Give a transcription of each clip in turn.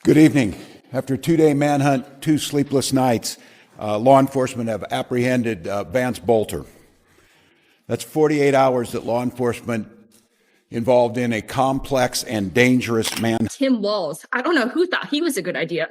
Good evening. After a two-day manhunt, 2 sleepless nights, law enforcement have apprehended Vance Bolter. That's 48 hours that law enforcement involved in a complex and dangerous manhunt. Tim Walz. I don't know who thought he was a good idea.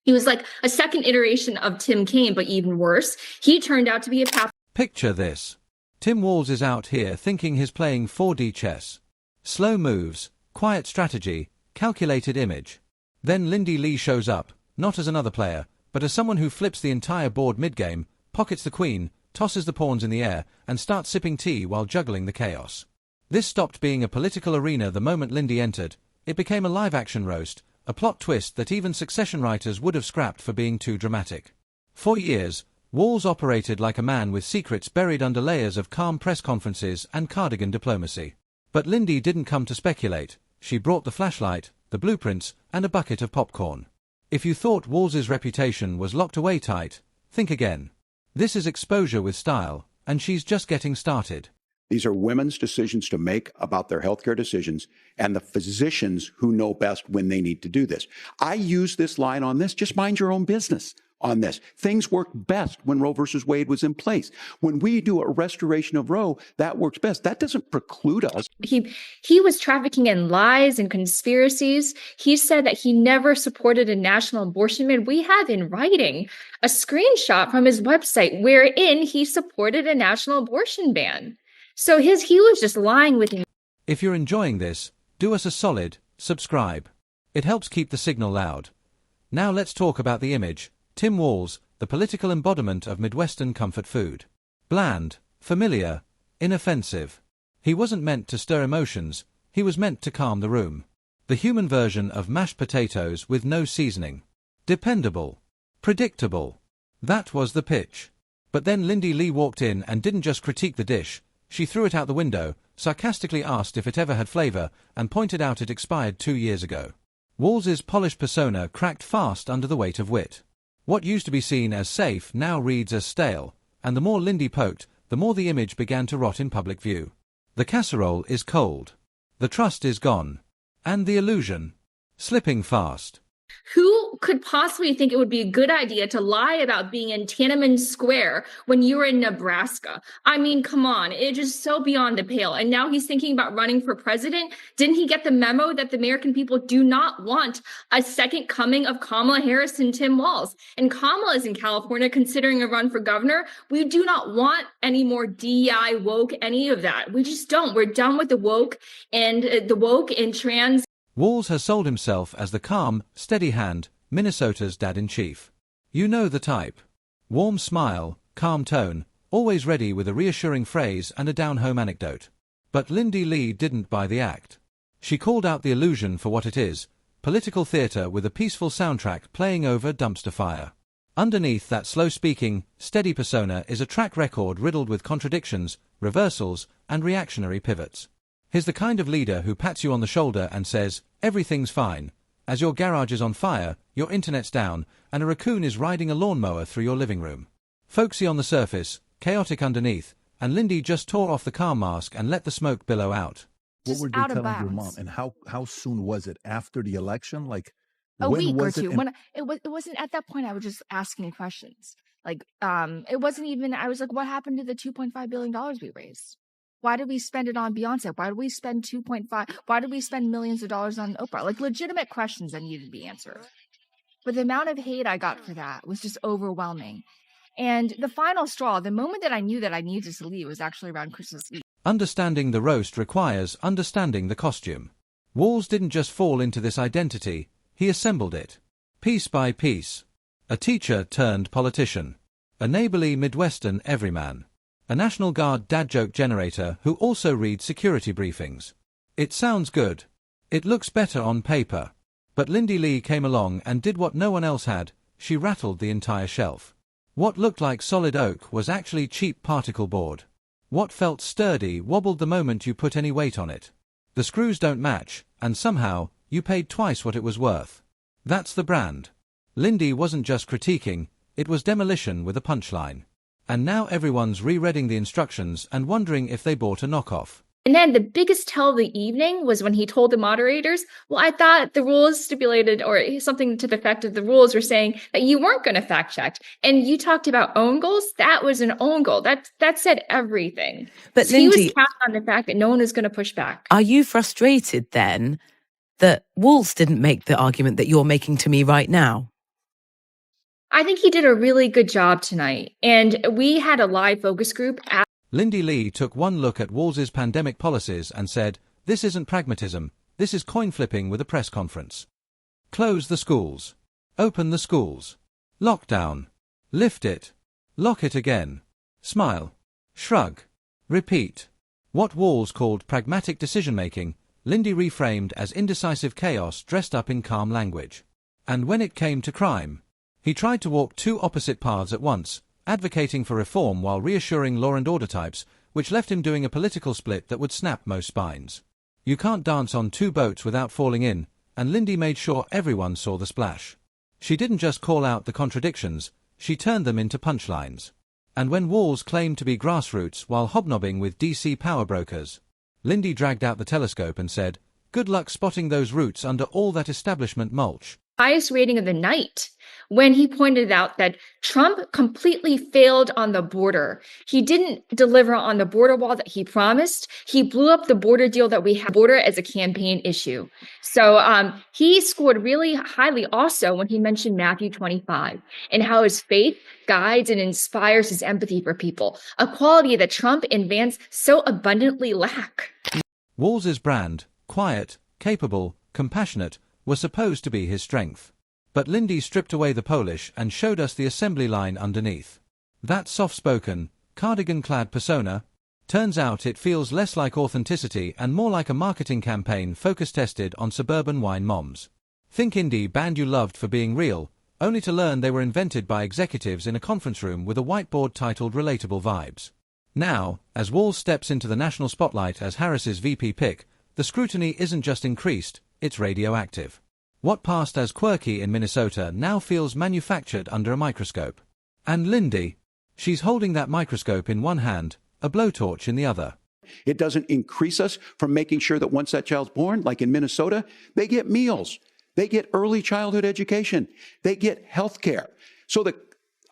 He was like a second iteration of Tim Kaine, but even worse. He turned out to be a path. Picture this. Tim Walz is out here thinking he's playing 4D chess. Slow moves, quiet strategy, calculated image. Then Lindy Lee shows up, not as another player, but as someone who flips the entire board mid-game, pockets the queen, tosses the pawns in the air, and starts sipping tea while juggling the chaos. This stopped being a political arena the moment Lindy entered. It became a live-action roast, a plot twist that even Succession writers would have scrapped for being too dramatic. For years, Walz operated like a man with secrets buried under layers of calm press conferences and cardigan diplomacy. But Lindy didn't come to speculate. She brought the flashlight, the blueprints, and a bucket of popcorn. If you thought Walz's reputation was locked away tight, think again. This is exposure with style, and she's just getting started. These are women's decisions to make about their healthcare decisions and the physicians who know best when they need to do this. I use this line on this, just mind your own business on this. Things worked best when Roe versus Wade was in place. When we do a restoration of Roe, that works best. That doesn't preclude us. He was trafficking in lies and conspiracies. He said that he never supported a national abortion ban. We have in writing a screenshot from his website wherein he supported a national abortion ban. So he was just lying with him. If you're enjoying this, do us a solid, subscribe. It helps keep the signal loud. Now let's talk about the image. Tim Walz, the political embodiment of Midwestern comfort food. Bland, familiar, inoffensive. He wasn't meant to stir emotions, he was meant to calm the room. The human version of mashed potatoes with no seasoning. Dependable. Predictable. That was the pitch. But then Lindy Lee walked in and didn't just critique the dish, she threw it out the window, sarcastically asked if it ever had flavor, and pointed out it expired 2 years ago. Walz's polished persona cracked fast under the weight of wit. What used to be seen as safe now reads as stale, and the more Lindy poked, the more the image began to rot in public view. The casserole is cold. The trust is gone. And the illusion, slipping fast. Who could possibly think it would be a good idea to lie about being in Tiananmen Square when you were in Nebraska? I mean, come on, it's just so beyond the pale. And now he's thinking about running for president. Didn't he get the memo that the American people do not want a second coming of Kamala Harris and Tim Walz? And Kamala is in California considering a run for governor. We do not want any more DEI woke, any of that. We just don't. We're done with the woke and trans. Walz has sold himself as the calm, steady hand, Minnesota's dad-in-chief. You know the type. Warm smile, calm tone, always ready with a reassuring phrase and a down-home anecdote. But Lindy Lee didn't buy the act. She called out the illusion for what it is, political theater with a peaceful soundtrack playing over dumpster fire. Underneath that slow-speaking, steady persona is a track record riddled with contradictions, reversals, and reactionary pivots. He's the kind of leader who pats you on the shoulder and says, everything's fine, as your garage is on fire, your internet's down, and a raccoon is riding a lawnmower through your living room. Folksy on the surface, chaotic underneath, and Lindy just tore off the calm mask and let the smoke billow out. What were they telling your mom? And how soon was it? After the election? Like, a when week was or two. it? When it wasn't at that point, I was just asking questions. Like, it wasn't even. I was like, what happened to the $2.5 billion we raised? Why did we spend it on Beyonce? Why did we spend 2.5? Why did we spend millions of dollars on Oprah? Like legitimate questions that needed to be answered. But the amount of hate I got for that was just overwhelming. And the final straw, the moment that I knew that I needed to leave was actually around Christmas Eve. Understanding the roast requires understanding the costume. Walz didn't just fall into this identity, he assembled it. Piece by piece. A teacher turned politician. A neighborly Midwestern everyman. A National Guard dad joke generator who also reads security briefings. It sounds good. It looks better on paper. But Lindy Lee came along and did what no one else had, she rattled the entire shelf. What looked like solid oak was actually cheap particle board. What felt sturdy wobbled the moment you put any weight on it. The screws don't match, and somehow, you paid twice what it was worth. That's the brand. Lindy wasn't just critiquing, it was demolition with a punchline. And now everyone's rereading the instructions and wondering if they bought a knockoff. And then the biggest tell of the evening was when he told the moderators, well, I thought the rules stipulated, or something to the effect of the rules were saying that you weren't going to fact check. And you talked about own goals. That was an own goal. That said everything. But so he was Lindy, counting on the fact that no one was going to push back. are you frustrated then that Walz didn't make the argument that you're making to me right now? I think he did a really good job tonight. And we had a live focus group. Lindy Lee took one look at Walz's pandemic policies and said, "This isn't pragmatism, this is coin flipping with a press conference. Close the schools. Open the schools. Lockdown. Lift it. Lock it again. Smile. Shrug. Repeat." What Walz called pragmatic decision-making, Lindy reframed as indecisive chaos dressed up in calm language. And when it came to crime, he tried to walk two opposite paths at once, advocating for reform while reassuring law and order types, which left him doing a political split that would snap most spines. You can't dance on two boats without falling in, and Lindy made sure everyone saw the splash. She didn't just call out the contradictions, she turned them into punchlines. And when Walz claimed to be grassroots while hobnobbing with DC power brokers, Lindy dragged out the telescope and said, "Good luck spotting those roots under all that establishment mulch." Highest rating of the night when he pointed out that Trump completely failed on the border. He didn't deliver on the border wall that he promised. He blew up the border deal that we have border as a campaign issue. So he scored really highly also when he mentioned Matthew 25 and how his faith guides and inspires his empathy for people, a quality that Trump and Vance so abundantly lack. Walz's brand, quiet, capable, compassionate, was supposed to be his strength. But Lindy stripped away the Polish and showed us the assembly line underneath. That soft-spoken, cardigan-clad persona, turns out it feels less like authenticity and more like a marketing campaign focus-tested on suburban wine moms. Think indie band you loved for being real, only to learn they were invented by executives in a conference room with a whiteboard titled Relatable Vibes. Now, as Walz steps into the national spotlight as Harris's VP pick, the scrutiny isn't just increased, it's radioactive. What passed as quirky in Minnesota now feels manufactured under a microscope. And Lindy, she's holding that microscope in one hand, a blowtorch in the other. It doesn't increase us from making sure that once that child's born, like in Minnesota, they get meals, they get early childhood education, they get health care. So the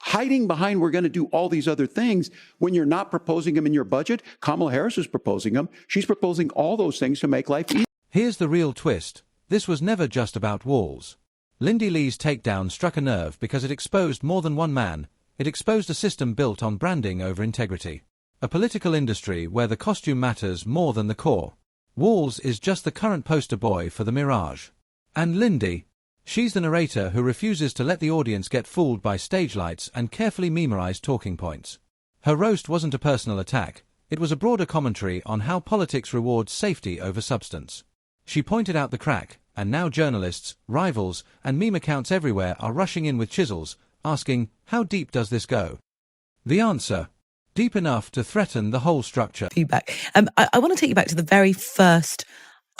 hiding behind we're going to do all these other things when you're not proposing them in your budget, Kamala Harris is proposing them. She's proposing all those things to make life easier. Here's the real twist. This was never just about Walz. Lindy Lee's takedown struck a nerve because it exposed more than one man. It exposed a system built on branding over integrity. A political industry where the costume matters more than the core. Walz is just the current poster boy for the mirage. And Lindy, she's the narrator who refuses to let the audience get fooled by stage lights and carefully memorized talking points. Her roast wasn't a personal attack. It was a broader commentary on how politics rewards safety over substance. She pointed out the crack, and now journalists, rivals, and meme accounts everywhere are rushing in with chisels, asking, how deep does this go? The answer, deep enough to threaten the whole structure. Feedback. I want to take you back to the very first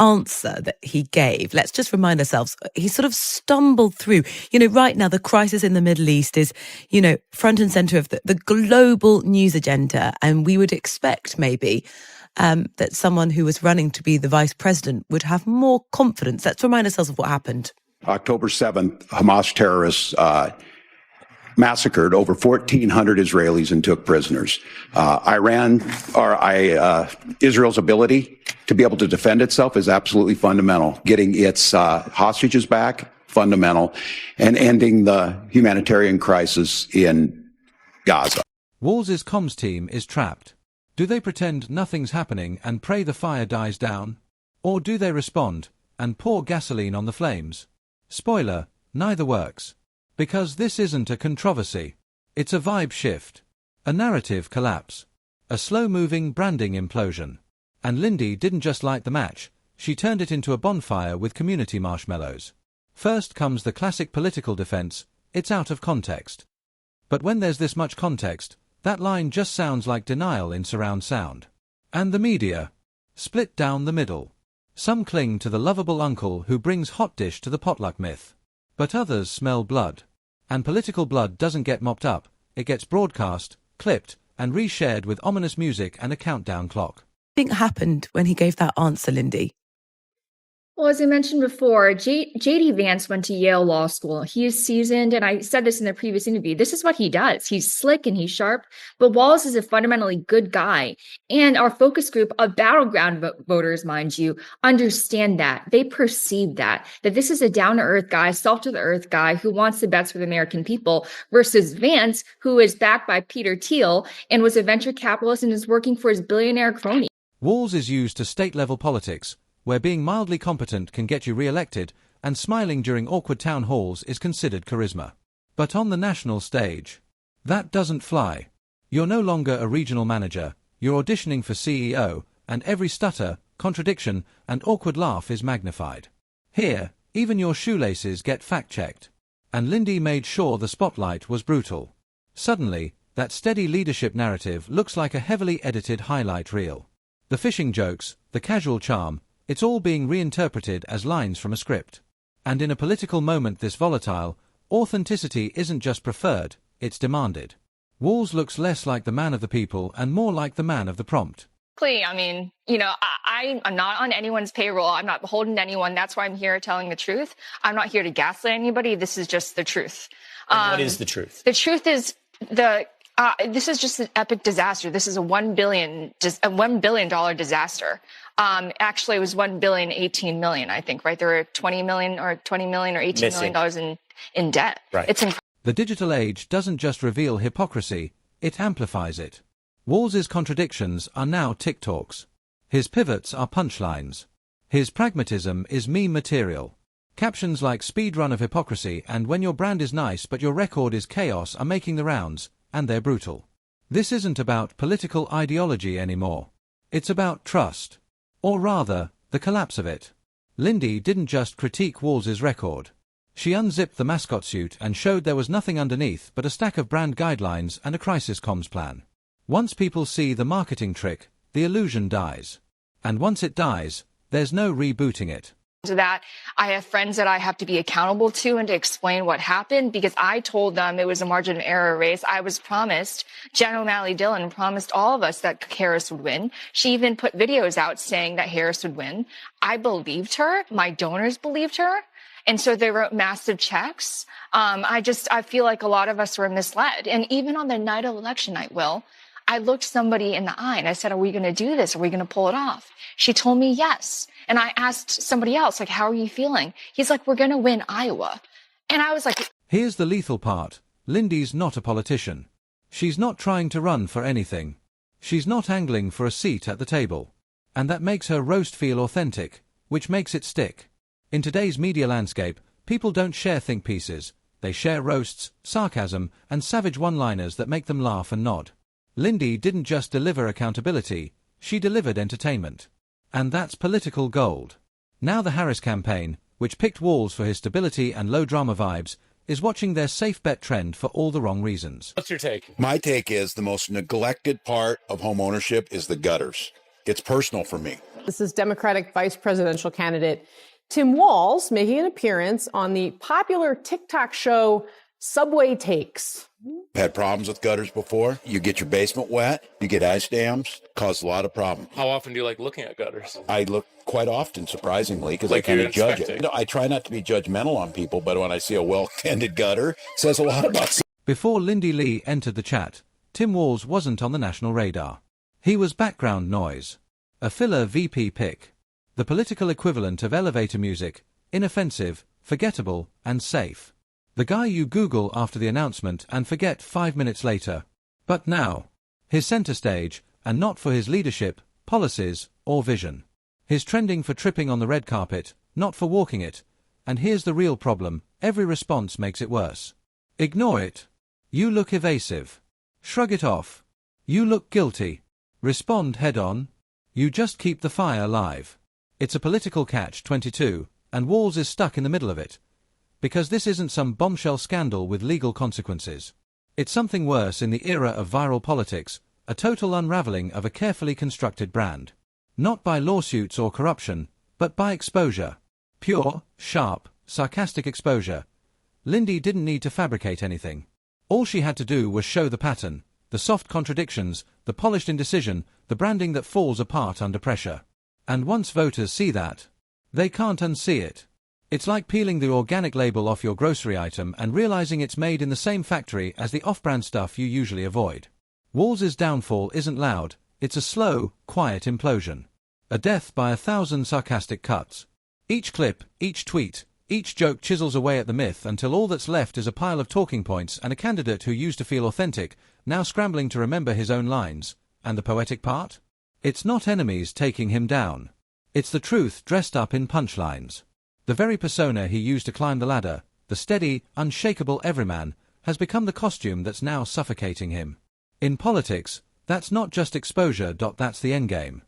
answer that he gave. Let's just remind ourselves, he sort of stumbled through. Right now, the crisis in the Middle East is, front and center of the global news agenda. And we would expect maybe that someone who was running to be the vice president would have more confidence. Let's remind ourselves of what happened. October 7th, Hamas terrorists massacred over 1,400 Israelis and took prisoners. Israel's ability to be able to defend itself is absolutely fundamental. Getting its hostages back, fundamental, and ending the humanitarian crisis in Gaza. Walz's comms team is trapped. Do they pretend nothing's happening and pray the fire dies down? Or do they respond and pour gasoline on the flames? Spoiler, neither works. Because this isn't a controversy. It's a vibe shift. A narrative collapse. A slow-moving branding implosion. And Lindy didn't just light the match, she turned it into a bonfire with community marshmallows. First comes the classic political defense, it's out of context. But when there's this much context, that line just sounds like denial in surround sound. And the media? Split down the middle. Some cling to the lovable uncle who brings hot dish to the potluck myth. But others smell blood. And political blood doesn't get mopped up, it gets broadcast, clipped, and reshared with ominous music and a countdown clock. think happened when he gave that answer, Lindy? Well, as I mentioned before, J.D. Vance went to Yale Law School. He is seasoned, and I said this in the previous interview. This is what he does. He's slick and he's sharp, but Walz is a fundamentally good guy. And our focus group of battleground voters, mind you, understand that. They perceive that this is a down-to-earth guy, salt-to-the-earth guy who wants the best for the American people versus Vance, who is backed by Peter Thiel and was a venture capitalist and is working for his billionaire crony. Walz is used to state-level politics, where being mildly competent can get you re-elected, and smiling during awkward town halls is considered charisma. But on the national stage, that doesn't fly. You're no longer a regional manager, you're auditioning for CEO, and every stutter, contradiction, and awkward laugh is magnified. Here, even your shoelaces get fact-checked. And Lindy made sure the spotlight was brutal. Suddenly, that steady leadership narrative looks like a heavily edited highlight reel. The fishing jokes, the casual charm, it's all being reinterpreted as lines from a script. And in a political moment this volatile, authenticity isn't just preferred, it's demanded. Walz looks less like the man of the people and more like the man of the prompt. I mean, I'm not on anyone's payroll. I'm not beholden to anyone. That's why I'm here telling the truth. I'm not here to gaslight anybody. This is just the truth. And what is the truth? The truth is this is just an epic disaster. This is a $1 billion disaster. Actually, it was $1,018 million, I think, right? There were $20 million or $18 million in debt. Right. It's The digital age doesn't just reveal hypocrisy, it amplifies it. Walz's contradictions are now TikToks. His pivots are punchlines. His pragmatism is meme material. Captions like "speedrun of hypocrisy" and "when your brand is nice but your record is chaos" are making the rounds, and they're brutal. This isn't about political ideology anymore. It's about trust. Or rather, the collapse of it. Lindy didn't just critique Walz's record. She unzipped the mascot suit and showed there was nothing underneath but a stack of brand guidelines and a crisis comms plan. Once people see the marketing trick, the illusion dies. And once it dies, there's no rebooting it. That I have friends that I have to be accountable to and to explain what happened because I told them it was a margin of error race. I was promised, Jen O'Malley Dillon promised all of us that Harris would win. She even put videos out saying that Harris would win. I believed her. My donors believed her. And so they wrote massive checks. I feel like a lot of us were misled. And even on the night of election night, I looked somebody in the eye and I said, "Are we going to do this? Are we going to pull it off?" She told me yes. And I asked somebody else, "How are you feeling?" He's like, "We're going to win Iowa." And I was like, Here's the lethal part. Lindy's not a politician. She's not trying to run for anything. She's not angling for a seat at the table. And that makes her roast feel authentic, which makes it stick. In today's media landscape, people don't share think pieces. They share roasts, sarcasm, and savage one-liners that make them laugh and nod. Lindy didn't just deliver accountability, she delivered entertainment. And that's political gold. Now the Harris campaign, which picked Walz for his stability and low drama vibes, is watching their safe bet trend for all the wrong reasons. What's your take? My take is the most neglected part of home ownership is the gutters. It's personal for me. This is Democratic vice presidential candidate Tim Walz making an appearance on the popular TikTok show Subway Takes. Had problems with gutters before. You get your basement wet, you get ice dams, cause a lot of problems. How often do you like looking at gutters? I look quite often, surprisingly, because Like I kind you're of judge expecting. it. No, I try not to be judgmental on people, but when I see a well-tended gutter, it says a lot about. Before Lindy Lee entered the chat, Tim Walz wasn't on the national radar. He was background noise. A filler VP pick. The political equivalent of elevator music, inoffensive, forgettable, and safe. The guy you Google after the announcement and forget 5 minutes later. But now, his center stage, and not for his leadership, policies, or vision. His trending for tripping on the red carpet, not for walking it. And here's the real problem, every response makes it worse. Ignore it. You look evasive. Shrug it off. You look guilty. Respond head-on. You just keep the fire alive. It's a political catch-22, and Walz is stuck in the middle of it. Because this isn't some bombshell scandal with legal consequences. It's something worse in the era of viral politics, a total unraveling of a carefully constructed brand. Not by lawsuits or corruption, but by exposure. Pure, sharp, sarcastic exposure. Lindy didn't need to fabricate anything. All she had to do was show the pattern, the soft contradictions, the polished indecision, the branding that falls apart under pressure. And once voters see that, they can't unsee it. It's like peeling the organic label off your grocery item and realizing it's made in the same factory as the off-brand stuff you usually avoid. Walz's downfall isn't loud, it's a slow, quiet implosion. A death by 1,000 sarcastic cuts. Each clip, each tweet, each joke chisels away at the myth until all that's left is a pile of talking points and a candidate who used to feel authentic, now scrambling to remember his own lines. And the poetic part? It's not enemies taking him down. It's the truth dressed up in punchlines. The very persona he used to climb the ladder, the steady, unshakable everyman, has become the costume that's now suffocating him. In politics, that's not just exposure. That's the endgame.